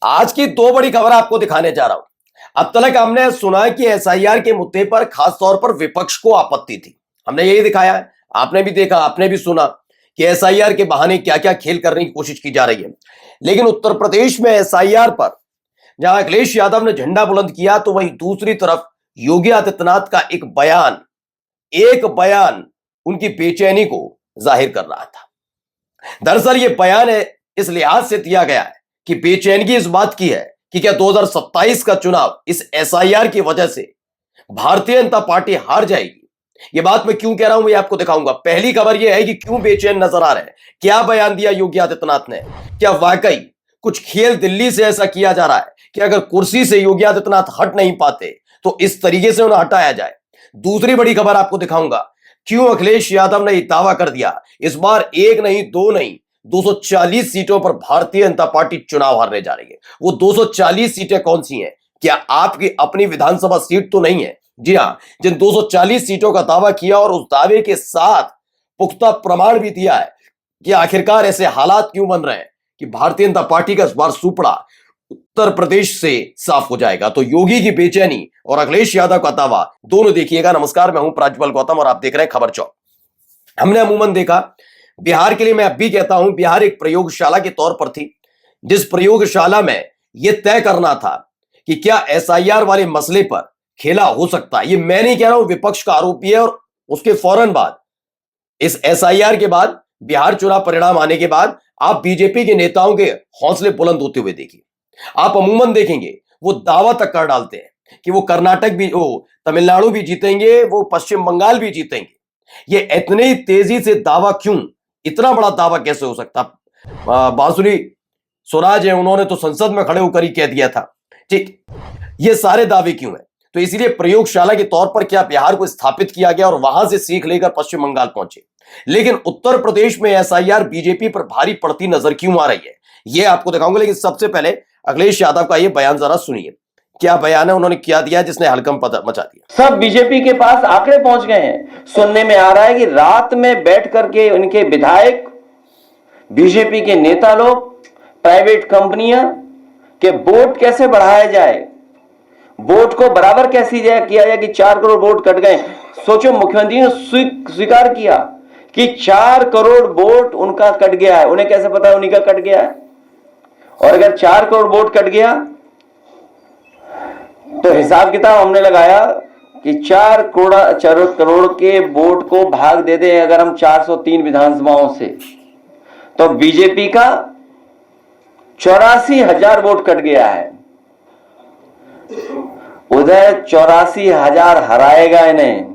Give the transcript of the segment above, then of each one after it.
आज की दो बड़ी खबर आपको दिखाने जा रहा हूं। अब तक हमने सुना कि एसआईआर के मुद्दे पर खास तौर पर विपक्ष को आपत्ति थी। हमने यही दिखाया है, आपने भी देखा, आपने भी सुना कि एसआईआर के बहाने क्या क्या खेल करने की कोशिश की जा रही है। लेकिन उत्तर प्रदेश में एसआईआर पर जहां अखिलेश यादव ने झंडा बुलंद किया, तो वहीं दूसरी तरफ योगी आदित्यनाथ का एक बयान उनकी बेचैनी को जाहिर कर रहा था। दरअसल ये बयान है इस लिहाज से दिया गया है कि बेचैनगी इस बात की है कि क्या 2027 का चुनाव इस एसआईआर की वजह से भारतीय जनता पार्टी हार जाएगी। ये बात मैं क्यों कह रहा हूं, ये आपको दिखाऊंगा। पहली खबर यह है कि क्यों बेचैन नजर आ रहे हैं, क्या बयान दिया योगी आदित्यनाथ ने, क्या वाकई कुछ खेल दिल्ली से ऐसा किया जा रहा है कि अगर कुर्सी से योगी आदित्यनाथ हट नहीं पाते तो इस तरीके से उन्हें हटाया जाए। दूसरी बड़ी खबर आपको दिखाऊंगा, क्यों अखिलेश यादव ने दावा कर दिया इस बार एक नहीं, दो नहीं, 240 सीटों पर भारतीय जनता पार्टी चुनाव हारने जा रही है। वो 240 सीटें कौन सी हैं? क्या आपकी अपनी विधानसभा सीट तो नहीं है? जी हां, जिन 240 सीटों का दावा किया और उस दावे के साथ पुख्ता प्रमाण भी दिया है कि आखिरकार ऐसे हालात क्यों बन रहे हैं कि भारतीय जनता पार्टी का इस बार सुपड़ा उत्तर प्रदेश से साफ हो जाएगा। तो योगी की बेचैनी और अखिलेश यादव का दावा दोनों देखिएगा। नमस्कार, मैं हूं प्राज्वल गौतम और आप देख रहे हैं खबर चौक। हमने अमूमन देखा, बिहार के लिए मैं अब भी कहता हूं, बिहार एक प्रयोगशाला के तौर पर थी, जिस प्रयोगशाला में यह तय करना था कि क्या एसआईआर वाले मसले पर खेला हो सकता है। ये मैं नहीं कह रहा हूं, विपक्ष का आरोप भी है। और उसके फौरन बाद, इस एसआईआर के बाद, बिहार चुनाव परिणाम आने के बाद आप बीजेपी के नेताओं के हौसले बुलंद होते हुए देखिए। आप अमूमन देखेंगे वो दावा तक कर डालते हैं कि वो कर्नाटक भी, वो तमिलनाडु भी जीतेंगे, वो पश्चिम बंगाल भी जीतेंगे। ये इतनी तेजी से दावा क्यों, इतना बड़ा दावा कैसे हो सकता? बांसुरी स्वराज है, उन्होंने तो संसद में खड़े होकर ही कह दिया था। ठीक, ये सारे दावे क्यों है? तो इसीलिए प्रयोगशाला के तौर पर क्या बिहार को स्थापित किया गया और वहां से सीख लेकर पश्चिम बंगाल पहुंचे। लेकिन उत्तर प्रदेश में एसआईआर बीजेपी पर भारी पड़ती नजर क्यों आ रही है, यह आपको दिखाऊंगा। लेकिन सबसे पहले अखिलेश यादव का यह बयान जरा सुनिए। क्या बयान है, उन्होंने क्या दिया जिसने हड़कंप मचा दिया। सब बीजेपी के पास आंकड़े पहुंच गए हैं। सुनने में आ रहा है कि रात में बैठ करके उनके विधायक, बीजेपी के नेता लोग, प्राइवेट कंपनियां के वोट कैसे बढ़ाया जाए, वोट को बराबर कैसे किया जाए कि 4 करोड़ वोट कट गए। सोचो, मुख्यमंत्री ने स्वीकार किया कि 4 करोड़ वोट उनका कट गया है। उन्हें कैसे पता है उन्हीं का कट गया है? और अगर 4 करोड़ वोट कट गया तो हिसाब किताब हमने लगाया कि 4 करोड़ के वोट को भाग दे दें अगर हम 403 विधानसभाओं से, तो बीजेपी का 84,000 वोट कट गया है। उधर 84,000 हराएगा इन्हें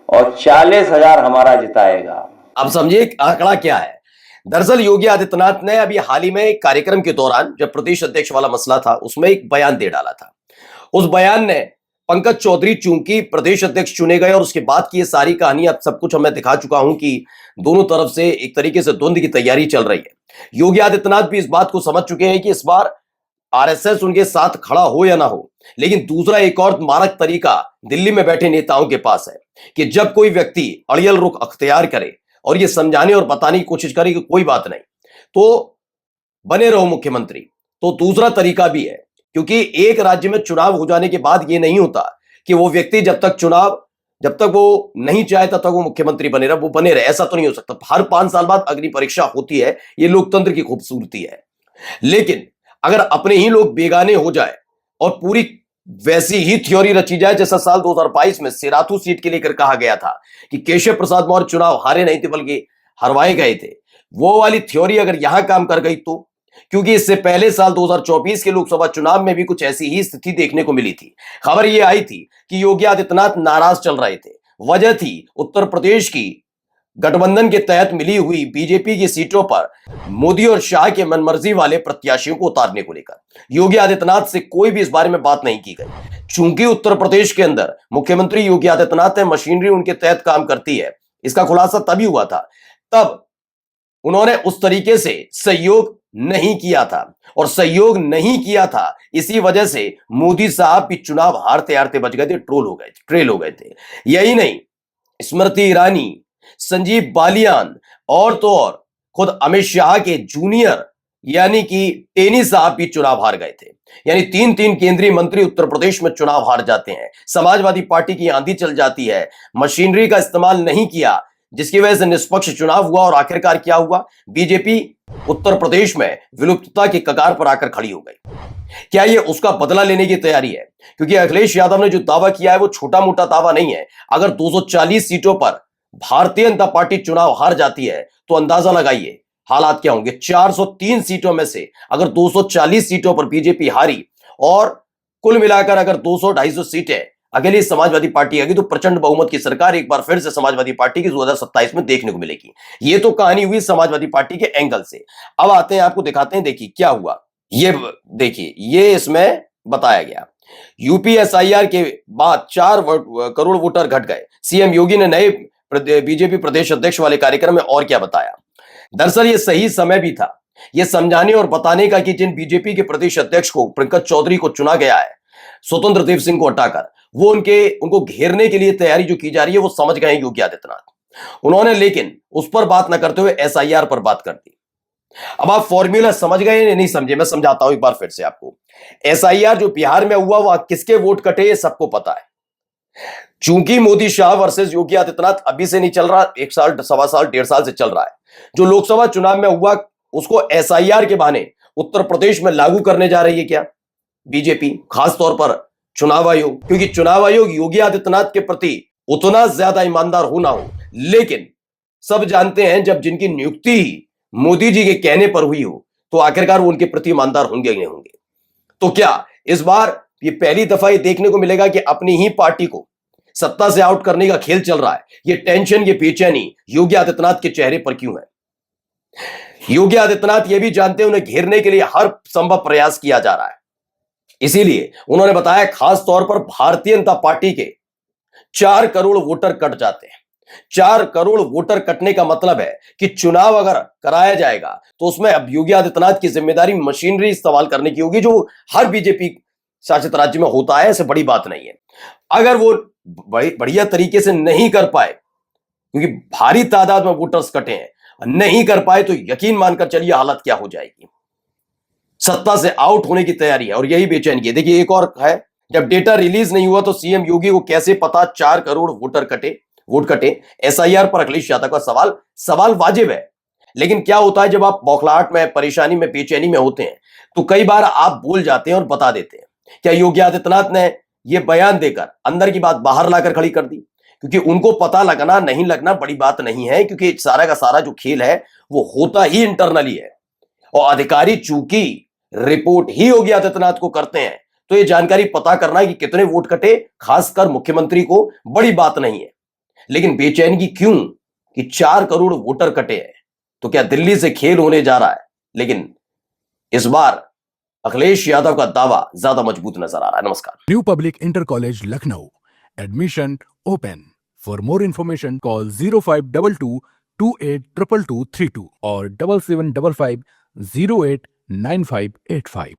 और 40,000 हमारा जिताएगा। अब समझिए आंकड़ा क्या है। दरअसल योगी आदित्यनाथ ने अभी हाल ही में एक कार्यक्रम के दौरान, जब प्रदेश अध्यक्ष वाला मसला था, उसमें एक बयान दे डाला था। उस बयान ने पंकज चौधरी चूंकि प्रदेश अध्यक्ष चुने गए, और उसके बाद की ये सारी कहानी अब सब कुछ मैं दिखा चुका हूं कि दोनों तरफ से एक तरीके से द्वंद्व की तैयारी चल रही है। योगी आदित्यनाथ भी इस बात को समझ चुके हैं कि इस बार आरएसएस उनके साथ खड़ा हो या ना हो। लेकिन दूसरा एक और मारक तरीका दिल्ली में बैठे नेताओं के पास है कि जब कोई व्यक्ति अड़ियल रुख अख्तियार करे और ये समझाने और बताने की कोशिश करे कि कोई बात नहीं, तो बने रहो मुख्यमंत्री, तो दूसरा तरीका भी है। क्योंकि एक राज्य में चुनाव हो जाने के बाद ये नहीं होता कि वो व्यक्ति जब तक वो नहीं चाहे तब तक वो मुख्यमंत्री बने रहे, ऐसा तो नहीं हो सकता। हर 5 साल बाद अग्नि परीक्षा होती है, ये लोकतंत्र की खूबसूरती है। लेकिन अगर अपने ही लोग बेगाने हो जाए और पूरी वैसी ही थ्योरी रची जाए जैसा साल 2022 में सिराथू सीट के लेकर कहा गया था कि केशव प्रसाद मौर्य चुनाव हारे नहीं थे बल्कि हरवाए गए थे, वो वाली थ्योरी अगर यहां काम कर गई तो, क्योंकि इससे पहले साल 2024 के लोकसभा चुनाव में भी कुछ ऐसी ही स्थिति देखने को मिली थी। खबर यह आई थी कि योगी आदित्यनाथ नाराज चल रहे थे। वजह थी उत्तर प्रदेश की गठबंधन के तहत मिली हुई बीजेपी की सीटों पर मोदी और शाह के मनमर्जी वाले प्रत्याशियों को उतारने को लेकर योगी आदित्यनाथ से कोई भी इस बारे में बात नहीं की गई। चूंकि उत्तर प्रदेश के अंदर मुख्यमंत्री योगी आदित्यनाथ है, मशीनरी उनके तहत काम करती है। इसका खुलासा तभी हुआ था, तब उन्होंने उस तरीके से सहयोग नहीं किया था, और सहयोग नहीं किया था इसी वजह से मोदी साहब भी चुनाव हारते हारते बच गए थे, ट्रेल हो गए थे। यही नहीं, स्मृति ईरानी, संजीव बालियान और तो और खुद अमित शाह के जूनियर यानी कि टेनी साहब भी चुनाव हार गए थे। यानी 3-3 केंद्रीय मंत्री उत्तर प्रदेश में चुनाव हार जाते हैं, समाजवादी पार्टी की आंधी चल जाती है, मशीनरी का इस्तेमाल नहीं किया, जिसकी वजह से निष्पक्ष चुनाव हुआ और आखिरकार क्या हुआ? बीजेपी उत्तर प्रदेश में विलुप्तता की कगार पर आकर खड़ी हो गई। क्या ये उसका बदला लेने की तैयारी है? क्योंकि अखिलेश यादव ने जो दावा किया है वो छोटा मोटा दावा नहीं है। अगर 240 सीटों पर भारतीय जनता पार्टी चुनाव हार जाती है तो अंदाजा लगाइए हालात क्या होंगे। 403 सीटों में से अगर 240 सीटों पर बीजेपी हारी और कुल मिलाकर अगर 200-250 सीटें अकेली समाजवादी पार्टी आएगी तो प्रचंड बहुमत की सरकार एक बार फिर से समाजवादी पार्टी की 2027 में देखने को मिलेगी। ये तो कहानी हुई समाजवादी पार्टी के एंगल से। अब आते हैं, आपको दिखाते हैं, देखिए क्या हुआ। ये देखिए, ये इसमें बताया गया। यूपी एसआईआर के बाद 4 करोड़ वोटर घट गए। सीएम योगी ने नए बीजेपी प्रदेश अध्यक्ष वाले कार्यक्रम में और क्या बताया? दरअसल ये सही समय भी था ये समझाने और बताने का कि जिन बीजेपी के प्रदेश अध्यक्ष को पंकज चौधरी को चुना गया है, स्वतंत्र देव सिंह को हटाकर, वो उनको घेरने के लिए तैयारी जो की जा रही है वो समझ गए योगी आदित्यनाथ। उन्होंने लेकिन उस पर बात न करते हुए एसआईआर पर बात कर दी। अब आप फॉर्मूला समझ गए या नहीं समझे? मैं समझाता हूं एक बार फिर से आपको। एसआईआर जो बिहार में हुआ वहां किसके वोट कटे ये सबको पता है। चूंकि मोदी शाह वर्सेस योगी आदित्यनाथ अभी से नहीं चल रहा, 1 साल, 1.25 साल, 1.5 साल से चल रहा है। जो लोकसभा चुनाव में हुआ उसको एसआईआर के बहाने उत्तर प्रदेश में लागू करने जा रही है क्या बीजेपी, खासतौर पर चुनाव आयोग। क्योंकि चुनाव आयोग योगी आदित्यनाथ के प्रति उतना ज्यादा ईमानदार हो ना हो, लेकिन सब जानते हैं जब जिनकी नियुक्ति मोदी जी के कहने पर हुई हो तो आखिरकार वो उनके प्रति ईमानदार होंगे या नहीं होंगे। तो क्या इस बार ये पहली दफा ये देखने को मिलेगा कि अपनी ही पार्टी को सत्ता से आउट करने का खेल चल रहा है? ये टेंशन, ये बेचैनी योगी आदित्यनाथ के चेहरे पर क्यों है? योगी आदित्यनाथ ये भी जानते हैं उन्हें घेरने के लिए हर संभव प्रयास किया जा रहा है। इसीलिए उन्होंने बताया खास तौर पर भारतीय जनता पार्टी के 4 करोड़ वोटर कट जाते हैं। 4 करोड़ वोटर कटने का मतलब है कि चुनाव अगर कराया जाएगा तो उसमें अब योगी आदित्यनाथ की जिम्मेदारी मशीनरी इस्तेमाल करने की होगी, जो हर बीजेपी शासित राज्य में होता है। ऐसे बड़ी बात नहीं है। अगर वो बढ़िया तरीके से नहीं कर पाए, क्योंकि भारी तादाद में वोटर्स कटे हैं, नहीं कर पाए तो यकीन मानकर चलिए हालत क्या हो जाएगी। सत्ता से आउट होने की तैयारी है और यही बेचैनी है। देखिए एक और है, जब डेटा रिलीज नहीं हुआ तो सीएम योगी को कैसे पता 4 करोड़ वोट कटे। एसआईआर पर अखिलेश यादव का सवाल वाजिब है, लेकिन क्या होता है जब आप बौखलाहट में, परेशानी में, बेचैनी में होते हैं तो कई बार आप बोल जाते हैं और बता देते हैं। क्या योगी आदित्यनाथ ने यह बयान देकर अंदर की बात बाहर लाकर खड़ी कर दी? क्योंकि उनको पता लगना नहीं लगना बड़ी बात नहीं है, क्योंकि सारा का सारा जो खेल है वो होता ही इंटरनली है और अधिकारी चूंकि रिपोर्ट ही योगी आदित्यनाथ को करते हैं तो ये जानकारी पता करना कि कितने वोट कटे खासकर मुख्यमंत्री को बड़ी बात नहीं है। लेकिन बेचैनगी क्यों कि 4 करोड़ वोटर कटे हैं? तो क्या दिल्ली से खेल होने जा रहा है? लेकिन इस बार अखिलेश यादव का दावा ज्यादा मजबूत नजर आ रहा है। नमस्कार। New public inter college Lucknow, admission open. For more information call 0522 282232 और 7755 089585।